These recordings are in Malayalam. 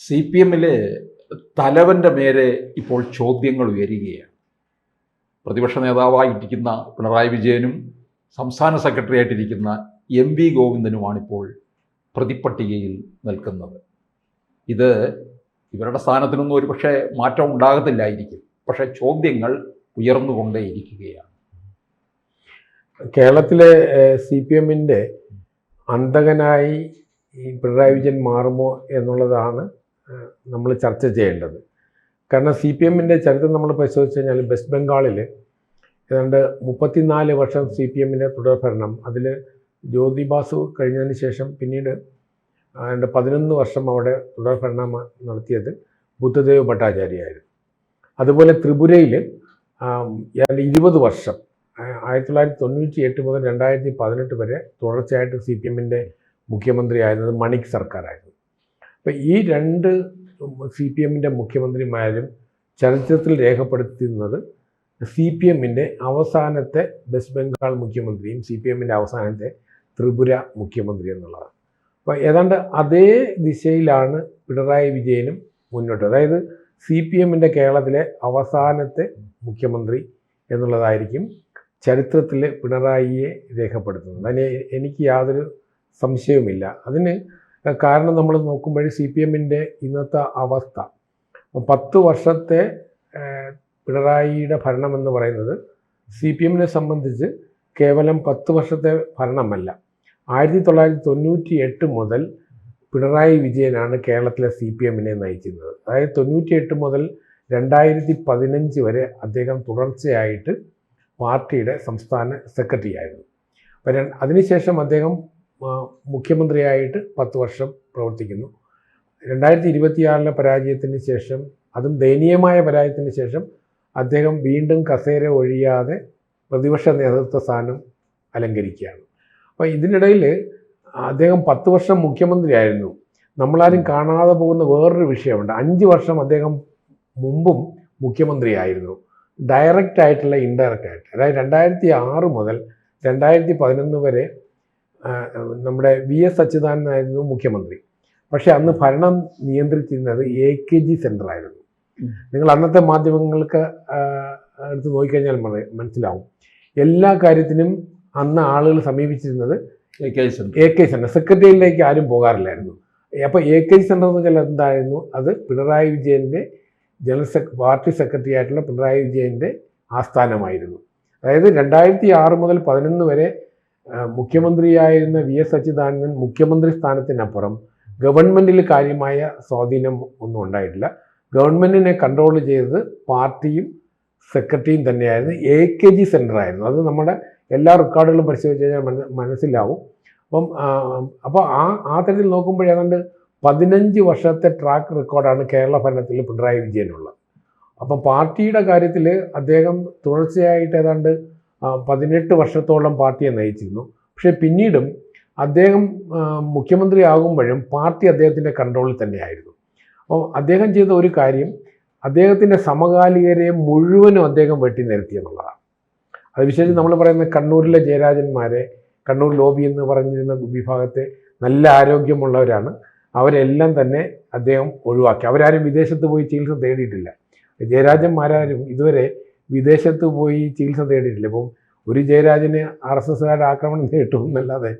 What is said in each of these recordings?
സി പി എമ്മിലെ തലവൻ്റെ മേലെ ഇപ്പോൾ ചോദ്യങ്ങൾ ഉയരുകയാണ്. പ്രതിപക്ഷ നേതാവായിട്ടിരിക്കുന്ന പിണറായി വിജയനും സംസ്ഥാന സെക്രട്ടറി ആയിട്ടിരിക്കുന്ന എം വി ഗോവിന്ദനുമാണിപ്പോൾ പ്രതിപ്പട്ടികയിൽ നിൽക്കുന്നത്. ഇത് ഇവരുടെ സ്ഥാനത്തിനൊന്നും ഒരു പക്ഷേ മാറ്റം ഉണ്ടാകത്തില്ലായിരിക്കും, പക്ഷേ ചോദ്യങ്ങൾ ഉയർന്നുകൊണ്ടേയിരിക്കുകയാണ്. കേരളത്തിലെ സി പി എമ്മിൻ്റെ അന്തകനായി ഈ പിണറായി വിജയൻ മാറുമോ എന്നുള്ളതാണ് നമ്മൾ ചർച്ച ചെയ്യേണ്ടത്. കാരണം സി പി എമ്മിൻ്റെ ചരിത്രം നമ്മൾ പരിശോധിച്ച് കഴിഞ്ഞാൽ വെസ്റ്റ് ബംഗാളിൽ ഏതാണ്ട് 34 വർഷം സി പി എമ്മിൻ്റെ തുടർഭരണം, അതിൽ ജ്യോതി ബാസു കഴിഞ്ഞതിന് ശേഷം പിന്നീട് 11 വർഷം അവിടെ തുടർഭരണം നടത്തിയത് ബുദ്ധദേവ് ഭട്ടാചാര്യയായിരുന്നു. അതുപോലെ ത്രിപുരയിൽ 20 വർഷം 1998 മുതൽ 2018 വരെ തുടർച്ചയായിട്ട് സി പി എമ്മിൻ്റെ മുഖ്യമന്ത്രിയായിരുന്നത് മണിക് സർക്കാരായിരുന്നു. അപ്പോൾ ഈ രണ്ട് സി പി എമ്മിൻ്റെ മുഖ്യമന്ത്രിമാരും ചരിത്രത്തിൽ രേഖപ്പെടുത്തുന്നത് സി പി എമ്മിൻ്റെ അവസാനത്തെ വെസ്റ്റ് ബംഗാൾ മുഖ്യമന്ത്രിയും സി പി എമ്മിൻ്റെ അവസാനത്തെ ത്രിപുര മുഖ്യമന്ത്രി എന്നുള്ളതാണ്. അപ്പോൾ ഏതാണ്ട് അതേ ദിശയിലാണ് പിണറായി വിജയനും മുന്നോട്ട്. അതായത് സി പി എമ്മിൻ്റെ കേരളത്തിലെ അവസാനത്തെ മുഖ്യമന്ത്രി എന്നുള്ളതായിരിക്കും ചരിത്രത്തിൽ പിണറായിയെ രേഖപ്പെടുത്തുന്നത്. അതിന് എനിക്ക് യാതൊരു സംശയവുമില്ല. അതിന് കാരണം നമ്മൾ നോക്കുമ്പോൾ സി പി എമ്മിൻ്റെ ഇന്നത്തെ അവസ്ഥ, 10 വർഷത്തെ പിണറായിയുടെ ഭരണം എന്ന് പറയുന്നത് സി പി എമ്മിനെ സംബന്ധിച്ച് കേവലം 10 വർഷത്തെ ഭരണമല്ല. 1998 മുതൽ പിണറായി വിജയനാണ് കേരളത്തിലെ സി പി എമ്മിനെ നയിക്കുന്നത്. അതായത് 98 മുതൽ 2015 വരെ അദ്ദേഹം തുടർച്ചയായിട്ട് പാർട്ടിയുടെ സംസ്ഥാന സെക്രട്ടറി ആയിരുന്നു. അപ്പം അതിനുശേഷം അദ്ദേഹം മുഖ്യമന്ത്രിയായിട്ട് 10 വർഷം പ്രവർത്തിക്കുന്നു. 2026 പരാജയത്തിന് ശേഷം, അതും ദയനീയമായ പരാജയത്തിന് ശേഷം, അദ്ദേഹം വീണ്ടും കസേര ഒഴിയാതെ പ്രതിപക്ഷ നേതൃത്വ സ്ഥാനം അലങ്കരിക്കുകയാണ്. അപ്പോൾ ഇതിനിടയിൽ അദ്ദേഹം 10 വർഷം മുഖ്യമന്ത്രിയായിരുന്നു. നമ്മളാരും കാണാതെ പോകുന്ന വേറൊരു വിഷയമുണ്ട്. 5 വർഷം അദ്ദേഹം മുമ്പും മുഖ്യമന്ത്രിയായിരുന്നു, ഡയറക്റ്റ് ആയിട്ടുള്ള ഇൻഡയറക്റ്റ് ആയിട്ട്. അതായത് 2006 മുതൽ 2011 വരെ നമ്മുടെ വി എസ് അച്യുതാനന്ദനായിരുന്നു മുഖ്യമന്ത്രി. പക്ഷേ അന്ന് ഭരണം നിയന്ത്രിച്ചിരുന്നത് AKG സെൻ്ററായിരുന്നു. നിങ്ങൾ അന്നത്തെ മാധ്യമങ്ങൾക്ക് എടുത്ത് നോക്കിക്കഴിഞ്ഞാൽ മനസ്സിലാവും. എല്ലാ കാര്യത്തിനും അന്ന് ആളുകൾ സമീപിച്ചിരുന്നത് AK സെൻ്റർ. സെക്രട്ടറിയിലേക്ക് ആരും പോകാറില്ലായിരുന്നു. അപ്പോൾ AKG സെൻ്റർ എന്ന് വെച്ചാൽ എന്തായിരുന്നു? അത് പിണറായി വിജയൻ്റെ പാർട്ടി സെക്രട്ടറി ആയിട്ടുള്ള പിണറായി വിജയൻ്റെ ആസ്ഥാനമായിരുന്നു. അതായത് 2006 മുതൽ 2011 വരെ മുഖ്യമന്ത്രിയായിരുന്ന വി എസ് അച്യുതാനന്ദൻ മുഖ്യമന്ത്രി സ്ഥാനത്തിനപ്പുറം ഗവൺമെൻറ്റിൽ കാര്യമായ സ്വാധീനം ഒന്നും ഉണ്ടായിട്ടില്ല. ഗവൺമെൻറ്റിനെ കൺട്രോൾ ചെയ്തത് പാർട്ടിയും സെക്രട്ടറിയും തന്നെയായിരുന്നു. AKG സെൻ്ററായിരുന്നു. അത് നമ്മുടെ എല്ലാ റെക്കോർഡുകളും പരിശോധിച്ച് കഴിഞ്ഞാൽ മനസ്സിലാവും. അപ്പോൾ ആ തരത്തിൽ നോക്കുമ്പോൾ ഏതാണ്ട് 15 വർഷത്തെ ട്രാക്ക് റെക്കോർഡാണ് കേരള ഭരണത്തിൽ പിണറായി വിജയനുള്ളത്. അപ്പം പാർട്ടിയുടെ കാര്യത്തിൽ അദ്ദേഹം തുടർച്ചയായിട്ട് ഏതാണ്ട് 18 വർഷത്തോളം പാർട്ടിയെ നയിച്ചിരുന്നു. പക്ഷേ പിന്നീടും അദ്ദേഹം മുഖ്യമന്ത്രി ആകുമ്പോഴും പാർട്ടി അദ്ദേഹത്തിൻ്റെ കൺട്രോളിൽ തന്നെയായിരുന്നു. അപ്പോൾ അദ്ദേഹം ചെയ്ത ഒരു കാര്യം, അദ്ദേഹത്തിൻ്റെ സമകാലികരെ മുഴുവനും അദ്ദേഹം വെട്ടി നിരത്തി എന്നുള്ളതാണ്. അത് വിശേഷിച്ച് നമ്മൾ പറയുന്ന കണ്ണൂരിലെ ജയരാജന്മാരെ, കണ്ണൂർ ലോബി എന്ന് പറഞ്ഞിരുന്ന വിഭാഗത്തെ നല്ല ആരോഗ്യമുള്ളവരാണ്. അവരെല്ലാം തന്നെ അദ്ദേഹം ഒഴിവാക്കി. അവരാരും വിദേശത്ത് പോയി ചികിത്സ തേടിയിട്ടില്ല. ജയരാജന്മാരാരും ഇതുവരെ വിദേശത്ത് പോയി ചികിത്സ തേടിയിട്ടില്ല. ഇപ്പം ഒരു ജയരാജന് RSSകാരുടെ ആക്രമണം നേരിട്ടു എന്നല്ലാതെ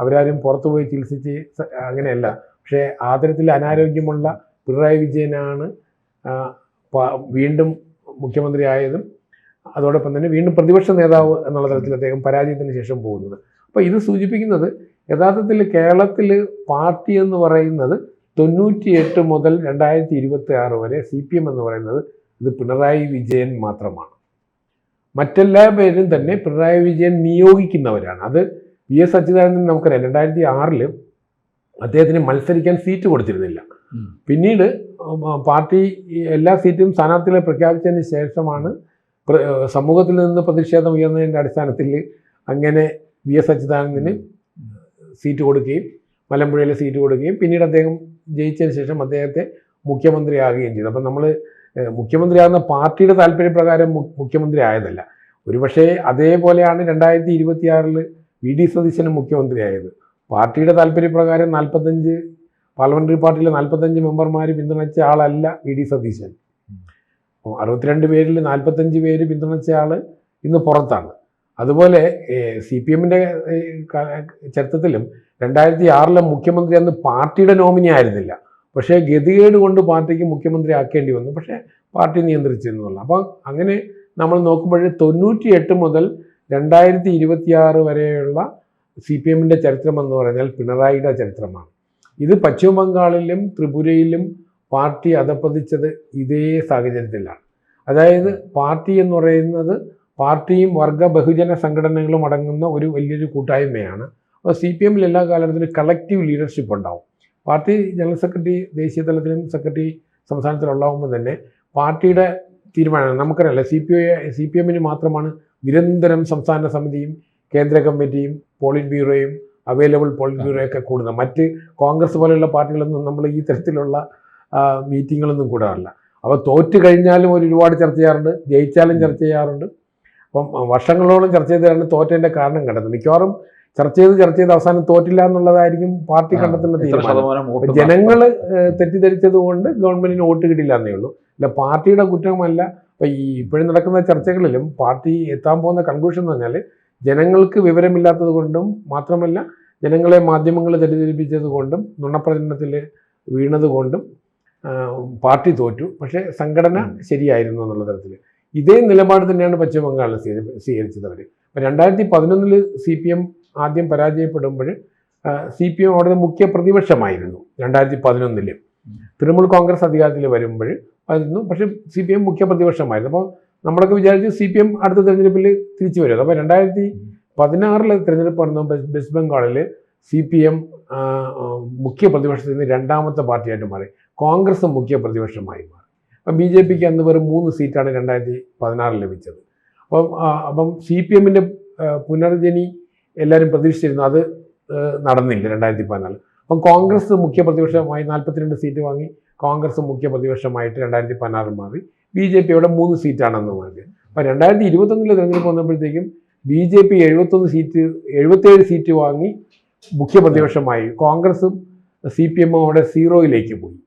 അവരാരും പുറത്തു പോയി ചികിത്സിച്ച് അങ്ങനെയല്ല. പക്ഷേ ആതരത്തിൽ അനാരോഗ്യമുള്ള പിണറായി വിജയനാണ് വീണ്ടും മുഖ്യമന്ത്രി ആയതും അതോടൊപ്പം തന്നെ വീണ്ടും പ്രതിപക്ഷ നേതാവ് എന്നുള്ള തരത്തിൽ അദ്ദേഹം പരാജയത്തിന് ശേഷം പോകുന്നത്. അപ്പോൾ ഇത് സൂചിപ്പിക്കുന്നത് യഥാർത്ഥത്തിൽ കേരളത്തിൽ പാർട്ടി എന്ന് പറയുന്നത് 98 മുതൽ 2026 വരെ CPM എന്ന് പറയുന്നത് ഇത് പിണറായി വിജയൻ മാത്രമാണ്. മറ്റെല്ലാ പേരും തന്നെ പിണറായി വിജയൻ നിയോഗിക്കുന്നവരാണ്. അത് വി എസ് അച്യുതാനന്ദൻ നമുക്കറിയാം. 2006 അദ്ദേഹത്തിന് മത്സരിക്കാൻ സീറ്റ് കൊടുത്തിരുന്നില്ല. പിന്നീട് പാർട്ടി എല്ലാ സീറ്റും സ്ഥാനാർത്ഥികളെ പ്രഖ്യാപിച്ചതിന് ശേഷമാണ് സമൂഹത്തിൽ നിന്ന് പ്രതിഷേധം ഉയർന്നതിൻ്റെ അടിസ്ഥാനത്തിൽ അങ്ങനെ വി എസ് അച്യുതാനന്ദന് സീറ്റ് കൊടുക്കുകയും മലമ്പുഴയിലെ സീറ്റ് കൊടുക്കുകയും പിന്നീട് അദ്ദേഹം ജയിച്ചതിന് ശേഷം അദ്ദേഹത്തെ മുഖ്യമന്ത്രിയാകുകയും ചെയ്തു. അപ്പം നമ്മൾ മുഖ്യമന്ത്രിയാകുന്ന പാർട്ടിയുടെ താല്പര്യപ്രകാരം മുഖ്യമന്ത്രി ആയതല്ല. ഒരുപക്ഷേ അതേപോലെയാണ് 2026 വി ഡി സതീശനും മുഖ്യമന്ത്രിയായത്. പാർട്ടിയുടെ താല്പര്യപ്രകാരം 45 പാർലമെൻ്ററി പാർട്ടിയിലെ 45 മെമ്പർമാർ പിന്തുണച്ച ആളല്ല വി ഡി സതീശൻ. 62 പേരിൽ 45 പേര് പിന്തുണച്ച ആൾ ഇന്ന് പുറത്താണ്. അതുപോലെ CPM-ൻ്റെ ചരിത്രത്തിലും 2006 മുഖ്യമന്ത്രി അന്ന് പാർട്ടിയുടെ നോമിനി ആയിരുന്നില്ല. പക്ഷേ ഗതികേട് കൊണ്ട് പാർട്ടിക്ക് മുഖ്യമന്ത്രി ആക്കേണ്ടി വന്നു. പക്ഷേ പാർട്ടി നിയന്ത്രിച്ചിരുന്നുള്ള. അപ്പോൾ അങ്ങനെ നമ്മൾ നോക്കുമ്പോൾ 98 മുതൽ 2026 വരെയുള്ള CPM-ൻ്റെ ചരിത്രം എന്ന് പറഞ്ഞാൽ പിണറായിയുടെ ചരിത്രമാണ്. ഇത് പശ്ചിമ ബംഗാളിലും ത്രിപുരയിലും പാർട്ടി അധപ്പതിച്ചത് ഇതേ സാഹചര്യത്തിലാണ്. അതായത് പാർട്ടി എന്ന് പറയുന്നത് പാർട്ടിയും വർഗ ബഹുജന സംഘടനകളും അടങ്ങുന്ന ഒരു വലിയൊരു കൂട്ടായ്മയാണ്. അപ്പോൾ CPM-ൽ എല്ലാ കാലത്തിലും കളക്റ്റീവ് ലീഡർഷിപ്പ് ഉണ്ടാവും. പാർട്ടി ജനറൽ സെക്രട്ടറി ദേശീയ തലത്തിലും സെക്രട്ടറി സംസ്ഥാനത്തിലുള്ളാവുമ്പോൾ തന്നെ പാർട്ടിയുടെ തീരുമാനം നമുക്കറിയാം. CPM-ന് മാത്രമാണ് നിരന്തരം സംസ്ഥാന സമിതിയും കേന്ദ്ര കമ്മിറ്റിയും പോളിറ്റ് ബ്യൂറോയും അവൈലബിൾ പോളിറ്റ് ബ്യൂറോ ഒക്കെ കൂടുന്നത്. മറ്റ് കോൺഗ്രസ് പോലെയുള്ള പാർട്ടികളൊന്നും നമ്മൾ ഈ തരത്തിലുള്ള മീറ്റിങ്ങുകളൊന്നും കൂടാറില്ല. അപ്പോൾ തോറ്റ് കഴിഞ്ഞാലും ഒരുപാട് ചർച്ച ചെയ്യാറുണ്ട്, ജയിച്ചാലും ചർച്ച ചെയ്യാറുണ്ട്. അപ്പം വർഷങ്ങളോളം ചർച്ച ചെയ്താണ് തോറ്റതിൻ്റെ കാരണം കണ്ടെത്തുന്നത്. മിക്കവാറും ചർച്ച ചെയ്ത് അവസാനം തോറ്റില്ല എന്നുള്ളതായിരിക്കും പാർട്ടി കണ്ടെത്തുന്ന തീരുമാനം. ജനങ്ങൾ തെറ്റിദ്ധരിച്ചത് കൊണ്ട് ഗവൺമെന്റിന് വോട്ട് കിട്ടില്ല എന്നേ ഉള്ളൂ. അല്ല പാർട്ടിയുടെ കുറ്റമല്ല. അപ്പം ഈ ഇപ്പോഴും നടക്കുന്ന ചർച്ചകളിലും പാർട്ടി എത്താൻ പോകുന്ന കൺക്ലൂഷൻ എന്ന് പറഞ്ഞാൽ ജനങ്ങൾക്ക് വിവരമില്ലാത്തത് കൊണ്ടും മാത്രമല്ല ജനങ്ങളെ മാധ്യമങ്ങൾ തെറ്റിദ്ധരിപ്പിച്ചത് കൊണ്ടും നുണപ്രചരണത്തിൽ വീണത് കൊണ്ടും പാർട്ടി തോറ്റു. പക്ഷേ സംഘടന ശരിയായിരുന്നു എന്നുള്ള തരത്തിൽ ഇതേ നിലപാട് തന്നെയാണ് പശ്ചിമ ബംഗാളിൽ സ്വീകരിച്ചത് അവർ. അപ്പം 2011 CPM ആദ്യം പരാജയപ്പെടുമ്പോൾ CPM അവിടുത്തെ മുഖ്യ പ്രതിപക്ഷമായിരുന്നു. 2011 തൃണമൂൽ കോൺഗ്രസ് അധികാരത്തിൽ വരുമ്പോൾ ആയിരുന്നു. പക്ഷേ CPM മുഖ്യ പ്രതിപക്ഷമായിരുന്നു. അപ്പോൾ നമ്മളൊക്കെ വിചാരിച്ചു CPM അടുത്ത തെരഞ്ഞെടുപ്പിൽ തിരിച്ചു വരും. അപ്പോൾ 2016 തിരഞ്ഞെടുപ്പ് നടന്ന വെസ്റ്റ് ബംഗാളിൽ CPM മുഖ്യ പ്രതിപക്ഷത്തിൽ നിന്ന് രണ്ടാമത്തെ പാർട്ടിയായിട്ട് മാറി. കോൺഗ്രസ് മുഖ്യ പ്രതിപക്ഷമായി മാറി. അപ്പം BJPക്ക് അന്ന് വെറും 3 സീറ്റാണ് 2016 ലഭിച്ചത്. അപ്പം CPM-ൻ്റെ പുനർജനി എല്ലാവരും പ്രതീക്ഷിച്ചിരുന്നു. അത് നടന്നില്ല 2014. അപ്പം കോൺഗ്രസ് മുഖ്യ പ്രതിപക്ഷമായി 42 സീറ്റ് വാങ്ങി. കോൺഗ്രസ് മുഖ്യ പ്രതിപക്ഷമായിട്ട് 2016 മാറി. BJPയുടെ 3 സീറ്റാണെന്ന് മാറി. അപ്പം 2021 തെരഞ്ഞെടുപ്പ് വന്നപ്പോഴത്തേക്കും BJP 77 സീറ്റ് വാങ്ങി മുഖ്യ പ്രതിപക്ഷമായി. കോൺഗ്രസും CPM-ഉം അവിടെ 0യിലേക്ക് പോയി.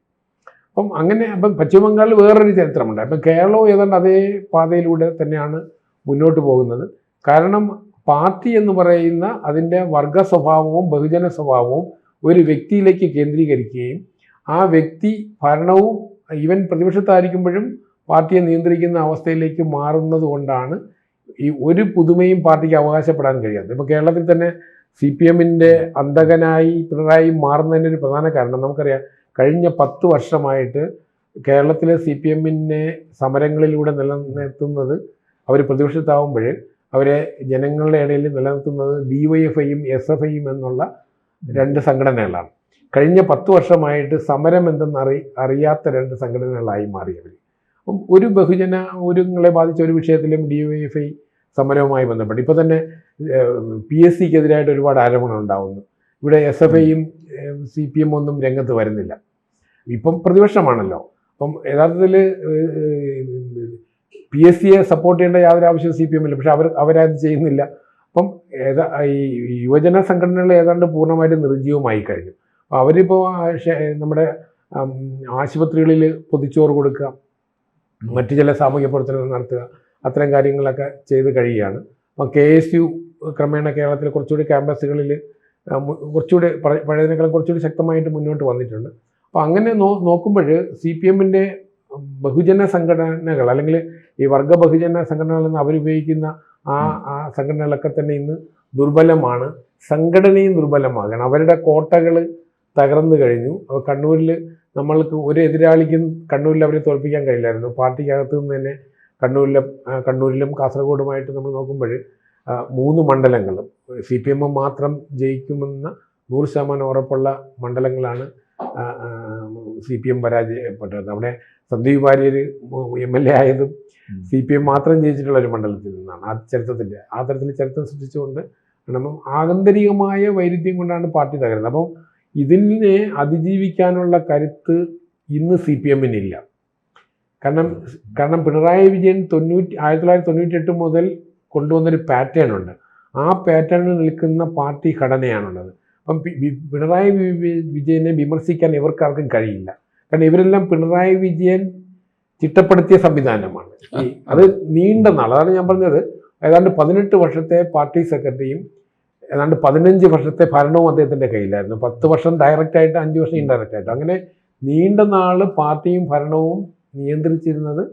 അപ്പം പശ്ചിമ ബംഗാളിൽ വേറൊരു ചരിത്രമുണ്ട്. അപ്പം കേരളവും ഏതാണ്ട് അതേ പാതയിലൂടെ തന്നെയാണ് മുന്നോട്ട് പോകുന്നത്. കാരണം പാർട്ടി എന്ന് പറയുന്ന അതിൻ്റെ വർഗ സ്വഭാവവും ബഹുജന സ്വഭാവവും ഒരു വ്യക്തിയിലേക്ക് കേന്ദ്രീകരിക്കുകയും ആ വ്യക്തി ഭരണവും ഈവൻ പ്രതിപക്ഷത്തായിരിക്കുമ്പോഴും പാർട്ടിയെ നിയന്ത്രിക്കുന്ന അവസ്ഥയിലേക്ക് മാറുന്നത് കൊണ്ടാണ് ഈ ഒരു പുതുമയും പാർട്ടിക്ക് അവകാശപ്പെടാൻ കഴിയാത്തത്. ഇപ്പോൾ കേരളത്തിൽ തന്നെ CPM-ൻ്റെ അന്തകനായി പിണറായി മാറുന്നതിൻ്റെ ഒരു പ്രധാന കാരണം നമുക്കറിയാം. കഴിഞ്ഞ 10 വർഷമായിട്ട് കേരളത്തിലെ CPM-നെ സമരങ്ങളിലൂടെ നിലനിർത്തുന്നത് അവർ പ്രതിപക്ഷത്താവുമ്പോൾ അവരെ ജനങ്ങളുടെ ഇടയിൽ നിലനിർത്തുന്നത് DYFI-യും SFI-യും എന്നുള്ള 2 സംഘടനകളാണ്. കഴിഞ്ഞ 10 വർഷമായിട്ട് സമരം എന്തെന്ന് അറിയാത്ത 2 സംഘടനകളായി മാറി അവർ. അപ്പം ഒരു ബഹുജനങ്ങളെ ബാധിച്ച ഒരു വിഷയത്തിലും DYFI സമരവുമായി ബന്ധപ്പെട്ട് ഇപ്പോൾ തന്നെ PSC-ക്കെതിരായിട്ട് ഒരുപാട് ആരോപണം ഉണ്ടാകുന്നു. ഇവിടെ SFI-യും CPM ഒന്നും രംഗത്ത് വരുന്നില്ല. ഇപ്പം പ്രതിപക്ഷമാണല്ലോ. അപ്പം യഥാർത്ഥത്തിൽ PSC-യെ സപ്പോർട്ട് ചെയ്യേണ്ട യാതൊരു ആവശ്യവും CPM-ഇല്ല. പക്ഷെ അവരത് ചെയ്യുന്നില്ല. അപ്പം ഈ യുവജന സംഘടനകൾ ഏതാണ്ട് പൂർണ്ണമായിട്ട് നിർജ്ജീവമായി കഴിഞ്ഞു. അപ്പോൾ അവരിപ്പോൾ നമ്മുടെ ആശുപത്രികളിൽ പൊതിച്ചോറ് കൊടുക്കുക, മറ്റു ചില സാമൂഹ്യ പ്രവർത്തനങ്ങൾ നടത്തുക, അത്തരം കാര്യങ്ങളൊക്കെ ചെയ്ത് കഴിയുകയാണ്. അപ്പം KSU ക്രമേണ കേരളത്തിൽ കുറച്ചുകൂടി ക്യാമ്പസുകളിൽ കുറച്ചുകൂടി പഴയതിനേക്കാളും കുറച്ചുകൂടി ശക്തമായിട്ട് മുന്നോട്ട് വന്നിട്ടുണ്ട്. അപ്പോൾ അങ്ങനെ നോക്കുമ്പോൾ CPM-ൻ്റെ ബഹുജന സംഘടനകൾ അല്ലെങ്കിൽ ഈ വർഗ ബഹുജന സംഘടനകളെന്ന് അവരുപയോഗിക്കുന്ന ആ സംഘടനകളൊക്കെ തന്നെ ഇന്ന് ദുർബലമാണ്. സംഘടനയും ദുർബലമാകണം. അവരുടെ കോട്ടകൾ തകർന്നു കഴിഞ്ഞു. അപ്പോൾ കണ്ണൂരിൽ നമ്മൾക്ക് ഒരു എതിരാളിക്കും കണ്ണൂരിൽ അവരെ തോൽപ്പിക്കാൻ കഴിയില്ലായിരുന്നു. പാർട്ടിക്കകത്ത് നിന്ന് തന്നെ കണ്ണൂരിലും കാസർഗോഡുമായിട്ട് നമ്മൾ നോക്കുമ്പോൾ 3 മണ്ഡലങ്ങളും CPM മാത്രം ജയിക്കുമെന്ന 100% ഉറപ്പുള്ള മണ്ഡലങ്ങളാണ് CPM പരാജയപ്പെട്ടത്. അവിടെ സന്ദീപ് വാര്യർ MLA ആയതും CPM മാത്രം ജയിച്ചിട്ടുള്ള ഒരു മണ്ഡലത്തിൽ നിന്നാണ്. ആ തരത്തിൽ ചരിത്രം സൃഷ്ടിച്ചുകൊണ്ട് അപ്പം ആന്തരികമായ വൈരുദ്ധ്യം കൊണ്ടാണ് പാർട്ടി തകരുന്നത്. അപ്പം ഇതിനെ അതിജീവിക്കാനുള്ള കരുത്ത് ഇന്ന് CPM-നില്ല. കാരണം പിണറായി വിജയൻ 1998 മുതൽ കൊണ്ടുവന്നൊരു പാറ്റേൺ ഉണ്ട്. ആ പാറ്റേണിൽ നിൽക്കുന്ന പാർട്ടി ഘടനയാണുള്ളത്. അപ്പം പിണറായി വിജയനെ വിമർശിക്കാൻ ഇവർക്കാർക്കും കഴിയില്ല. കാരണം ഇവരെല്ലാം പിണറായി വിജയൻ ചിട്ടപ്പെടുത്തിയ സംവിധാനമാണ്. അത് നീണ്ട നാൾ, അതാണ് ഞാൻ പറഞ്ഞത്, ഏതാണ്ട് 18 വർഷത്തെ പാർട്ടി സെക്രട്ടറിയും ഏതാണ്ട് 15 വർഷത്തെ ഭരണവും അദ്ദേഹത്തിൻ്റെ കയ്യിലായിരുന്നു. 10 വർഷം ഡയറക്റ്റായിട്ട്, 5 വർഷം ഇൻഡയറക്റ്റായിട്ട്. അങ്ങനെ നീണ്ട നാൾ പാർട്ടിയും ഭരണവും നിയന്ത്രിച്ചിരുന്നത്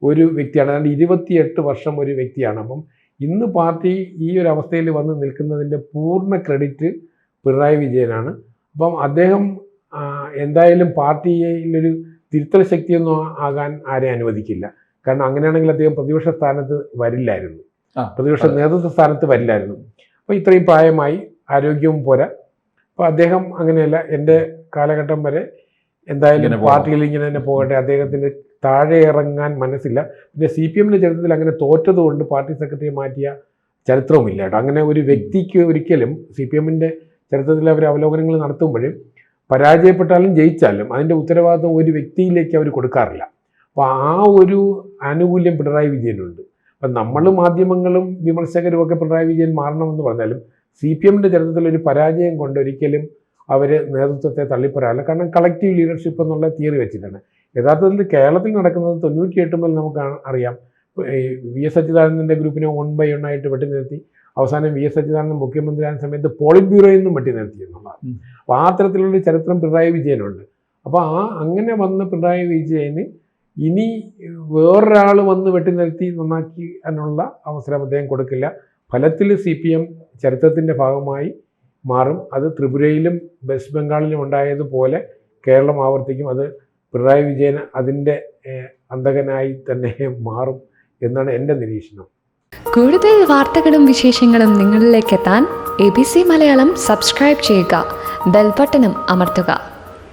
ഒരു വ്യക്തിയാണ്. ഏതാണ്ട് 28 വർഷം ഒരു വ്യക്തിയാണ്. അപ്പം ഇന്ന് പാർട്ടി ഈ ഒരു അവസ്ഥയിൽ വന്ന് നിൽക്കുന്നതിൻ്റെ പൂർണ്ണ ക്രെഡിറ്റ് പിണറായി വിജയനാണ്. അപ്പം അദ്ദേഹം എന്തായാലും പാർട്ടിയിലൊരു തിരുത്തൽ ശക്തിയൊന്നും ആകാൻ ആരെയും അനുവദിക്കില്ല. കാരണം അങ്ങനെയാണെങ്കിൽ അദ്ദേഹം പ്രതിപക്ഷ സ്ഥാനത്ത് വരില്ലായിരുന്നു, പ്രതിപക്ഷ നേതൃത്വ സ്ഥാനത്ത് വരില്ലായിരുന്നു. അപ്പോൾ ഇത്രയും പ്രായമായി, ആരോഗ്യവും പോരാ. അപ്പോൾ അദ്ദേഹം അങ്ങനെയല്ല, എൻ്റെ കാലഘട്ടം വരെ എന്തായാലും പാർട്ടിയിൽ ഇങ്ങനെ തന്നെ പോകട്ടെ, അദ്ദേഹത്തിന് താഴെ ഇറങ്ങാൻ മനസ്സില്ല. പിന്നെ CPM-ന്റെ ചരിത്രത്തിൽ അങ്ങനെ തോറ്റതുകൊണ്ട് പാർട്ടി സെക്രട്ടറിയെ മാറ്റിയ ചരിത്രവുമില്ല കേട്ടോ. അങ്ങനെ ഒരു വ്യക്തിക്ക് ഒരിക്കലും CPM-ന്റെ ചരിത്രത്തിൽ അവർ അവലോകനങ്ങൾ നടത്തുമ്പോഴും പരാജയപ്പെട്ടാലും ജയിച്ചാലും അതിൻ്റെ ഉത്തരവാദിത്വം ഒരു വ്യക്തിയിലേക്ക് അവർ കൊടുക്കാറില്ല. അപ്പോൾ ആ ഒരു ആനുകൂല്യം പിണറായി വിജയനുണ്ട്. അപ്പം നമ്മൾ മാധ്യമങ്ങളും വിമർശകരും ഒക്കെ പിണറായി വിജയൻ മാറണമെന്ന് പറഞ്ഞാലും CPM-ന്റെ ചരിത്രത്തിൽ ഒരു പരാജയം കൊണ്ട് ഒരിക്കലും അവർ നേതൃത്വത്തെ തള്ളിപ്പറയാറില്ല. കാരണം കളക്റ്റീവ് ലീഡർഷിപ്പ് എന്നുള്ള തിയറി വെച്ചിട്ടാണ്. യഥാർത്ഥത്തിൽ കേരളത്തിൽ നടക്കുന്നത് 98 മുതൽ നമുക്ക് അറിയാം. VS അച്യുതാനന്ദൻ്റെ ഗ്രൂപ്പിനെ 1 by 1 ആയിട്ട് വെട്ടി നിർത്തി. അവസാനം VS അച്യുതാനന്ദൻ മുഖ്യമന്ത്രിയായ സമയത്ത് പോളിറ്റ് ബ്യൂറോയിൽ നിന്നും വെട്ടി നിർത്തി എന്നുള്ളതാണ്. അപ്പോൾ ആ തരത്തിലുള്ള ചരിത്രം പിണറായി വിജയനുണ്ട്. അപ്പോൾ അങ്ങനെ വന്ന പിണറായി വിജയന് ഇനി വേറൊരാൾ വന്ന് വെട്ടി നിർത്തി നന്നാക്കാനുള്ള അവസരം അദ്ദേഹം കൊടുക്കില്ല. ഫലത്തിൽ CPM ചരിത്രത്തിൻ്റെ ഭാഗമായി മാറും. അത് ത്രിപുരയിലും വെസ്റ്റ് ബംഗാളിലും ഉണ്ടായതുപോലെ കേരളം ആവർത്തിക്കും. അത് പിണറായി വിജയൻ അതിൻ്റെ അന്തകനായി തന്നെ മാറും എന്നാണ് എൻ്റെ നിരീക്ഷണം. കൂടുതൽ വാർത്തകളും വിശേഷങ്ങളും നിങ്ങളിലേക്ക് എത്താൻ ABC മലയാളം സബ്സ്ക്രൈബ് ചെയ്യുക, ബെൽ ബട്ടണും അമർത്തുക.